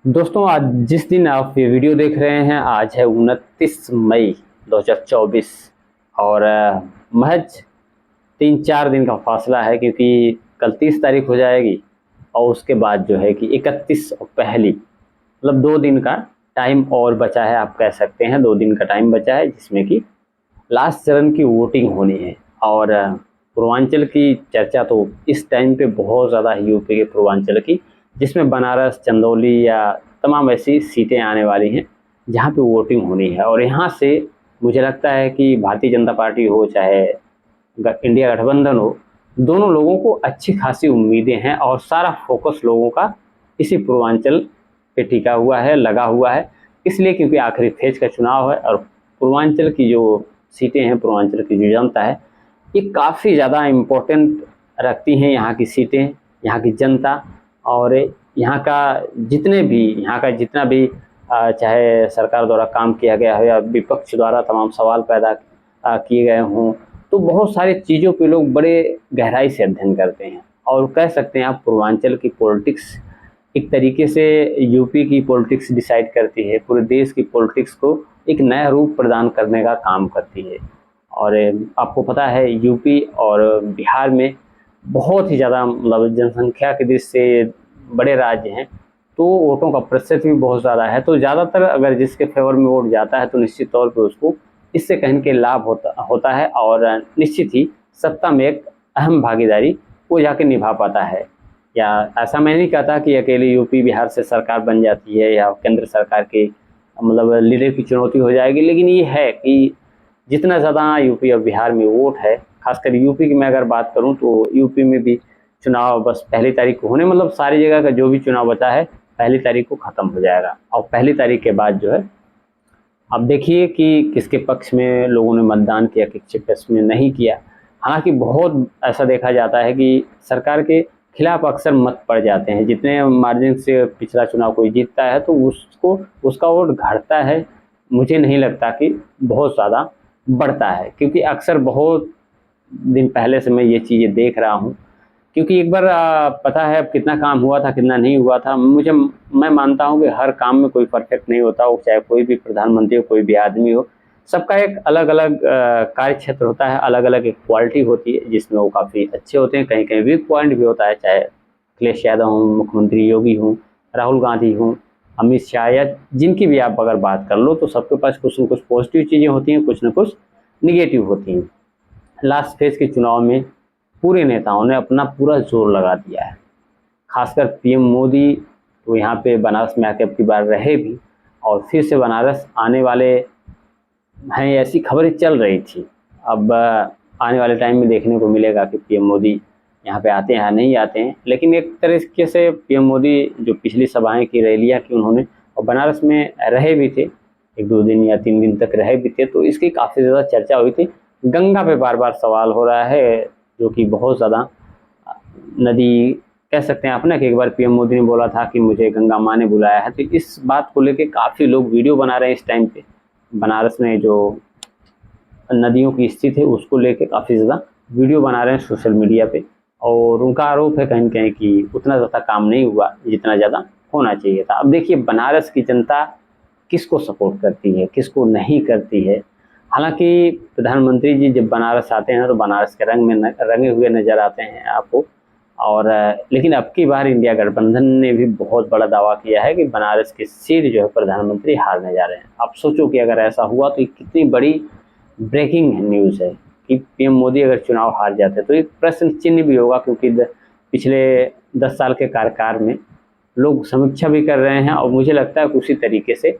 दोस्तों, आज जिस दिन आप ये वीडियो देख रहे हैं, आज है 29 मई 2024 और महज 3-4 दिन का फासला है, क्योंकि कल 30 तारीख हो जाएगी और उसके बाद जो है कि 31 और पहली, मतलब 2 दिन का टाइम और बचा है। आप कह सकते हैं 2 दिन का टाइम बचा है, जिसमें कि लास्ट चरण की वोटिंग होनी है। और पूर्वांचल की चर्चा तो इस टाइम पे बहुत ज़्यादा है, यूपी के पूर्वांचल की, जिसमें बनारस, चंदौली या तमाम ऐसी सीटें आने वाली हैं जहाँ पे वोटिंग होनी है। और यहाँ से मुझे लगता है कि भारतीय जनता पार्टी हो चाहे इंडिया गठबंधन हो, दोनों लोगों को अच्छी खासी उम्मीदें हैं और सारा फोकस लोगों का इसी पूर्वांचल पे टिका हुआ है, लगा हुआ है। इसलिए क्योंकि आखिरी फेज का चुनाव है और पूर्वांचल की जो सीटें हैं, पूर्वांचल की जो जनता है, ये काफ़ी ज़्यादा इम्पोर्टेंट रखती हैं। यहाँ की सीटें, यहाँ की जनता और यहाँ का यहाँ का जितना भी चाहे सरकार द्वारा काम किया गया हो या विपक्ष द्वारा तमाम सवाल पैदा किए गए हों, तो बहुत सारी चीज़ों पे लोग बड़े गहराई से अध्ययन करते हैं। और कह सकते हैं आप, पूर्वांचल की पॉलिटिक्स एक तरीके से यूपी की पॉलिटिक्स डिसाइड करती है, पूरे देश की पॉलिटिक्स को एक नया रूप प्रदान करने का काम करती है। और आपको पता है यूपी और बिहार में बहुत ही ज़्यादा, मतलब जनसंख्या की दृष्टि से बड़े राज्य हैं, तो वोटों का प्रतिशत भी बहुत ज़्यादा है। तो ज़्यादातर अगर जिसके फेवर में वोट जाता है तो निश्चित तौर पे उसको इससे कहीं के लाभ होता है और निश्चित ही सत्ता में एक अहम भागीदारी वो जाके निभा पाता है। या ऐसा मैं नहीं कहता कि अकेले यूपी बिहार से सरकार बन जाती है या केंद्र सरकार के मतलब लीडर की चुनौती हो जाएगी, लेकिन ये है कि जितना ज़्यादा यूपी और बिहार में वोट है, खासकर यूपी की मैं अगर बात करूं तो यूपी में भी चुनाव बस पहली तारीख को होने, मतलब सारी जगह का जो भी चुनाव बचा है पहली तारीख को ख़त्म हो जाएगा। और पहली तारीख के बाद जो है, अब देखिए कि किसके पक्ष में लोगों ने मतदान किया, किसके पक्ष में नहीं किया। हालांकि बहुत ऐसा देखा जाता है कि सरकार के खिलाफ अक्सर मत पड़ जाते हैं। जितने मार्जिन से पिछला चुनाव कोई जीतता है तो उसका वोट घटता है, मुझे नहीं लगता कि बहुत ज़्यादा बढ़ता है, क्योंकि अक्सर बहुत दिन पहले से मैं ये चीज़ें देख रहा हूँ। क्योंकि एक बार पता है अब कितना काम हुआ था, कितना नहीं हुआ था। मैं मानता हूँ कि हर काम में कोई परफेक्ट नहीं होता, वो चाहे कोई भी प्रधानमंत्री हो, कोई भी आदमी हो, सबका एक अलग अलग कार्य क्षेत्र होता है, अलग अलग एक क्वालिटी होती है जिसमें वो काफ़ी अच्छे होते हैं। कहीं कहीं वीक पॉइंट भी होता है, चाहे अखिलेश यादव हों, मुख्यमंत्री योगी हों, राहुल गांधी हों, अमित शाह, या जिनकी भी आप अगर बात कर लो, तो सबके पास कुछ न कुछ पॉजिटिव चीज़ें होती हैं, कुछ न कुछ निगेटिव होती हैं। लास्ट फेज के चुनाव में पूरे नेताओं ने अपना पूरा जोर लगा दिया है। खासकर पीएम मोदी तो यहाँ पे बनारस में आके अब की बार रहे भी, और फिर से बनारस आने वाले हैं, ऐसी खबरें चल रही थी। अब आने वाले टाइम में देखने को मिलेगा कि पीएम मोदी यहाँ पे आते हैं या नहीं आते हैं। लेकिन एक तरीके से पीएम मोदी जो पिछली सभाएं की, रैलियाँ की उन्होंने, और बनारस में रहे भी थे, 1-2 दिन या 3 दिन तक रहे भी थे, तो इसकी काफ़ी ज़्यादा चर्चा हुई थी। गंगा पे बार बार सवाल हो रहा है, जो कि बहुत ज़्यादा नदी कह सकते हैं आप ना, कि एक बार पीएम मोदी ने बोला था कि मुझे गंगा माँ ने बुलाया है। तो इस बात को लेके काफ़ी लोग वीडियो बना रहे हैं इस टाइम पे। बनारस में जो नदियों की स्थिति है उसको लेके काफ़ी ज़्यादा वीडियो बना रहे हैं सोशल मीडिया पे, और उनका आरोप है कहीं न कहीं कि उतना ज़्यादा काम नहीं हुआ जितना ज़्यादा होना चाहिए था। अब देखिए बनारस की जनता किसको सपोर्ट करती है, किसको नहीं करती है। हालाँकि प्रधानमंत्री जी जब बनारस आते हैं तो बनारस के रंग में रंगे हुए नज़र आते हैं आपको। और लेकिन अब की बार इंडिया गठबंधन ने भी बहुत बड़ा दावा किया है कि बनारस की सीट जो है प्रधानमंत्री हारने जा रहे हैं। आप सोचो कि अगर ऐसा हुआ तो ये कितनी बड़ी ब्रेकिंग न्यूज़ है कि पीएम मोदी अगर चुनाव हार जाते हैं, तो एक प्रश्न चिन्ह भी होगा, क्योंकि पिछले 10 साल के कार्यकाल में लोग समीक्षा भी कर रहे हैं और मुझे लगता है कि उसी तरीके से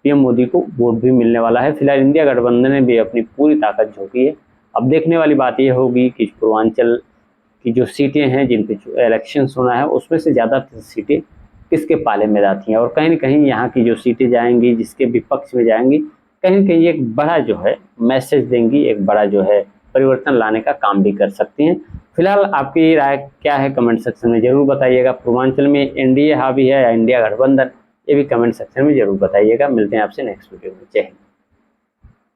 पीएम मोदी को वोट भी मिलने वाला है। फिलहाल इंडिया गठबंधन ने भी अपनी पूरी ताकत झोंकी है। अब देखने वाली बात यह होगी कि पूर्वांचल की जो सीटें हैं जिन पे इलेक्शंस होना है, उसमें से ज़्यादातर सीटें किसके पाले में जाती हैं, और कहीं न कहीं यहाँ की जो सीटें जाएंगी, जिसके विपक्ष में जाएंगी, कहीं न कहीं एक बड़ा जो है मैसेज देंगी, एक बड़ा जो है परिवर्तन लाने का काम भी कर सकती हैं। फिलहाल आपकी राय क्या है, कमेंट सेक्शन में ज़रूर बताइएगा। पूर्वांचल में एनडीए हावी है या इंडिया गठबंधन, ये भी कमेंट सेक्शन में ज़रूर बताइएगा। मिलते हैं आपसे नेक्स्ट वीडियो में। जय हिंद।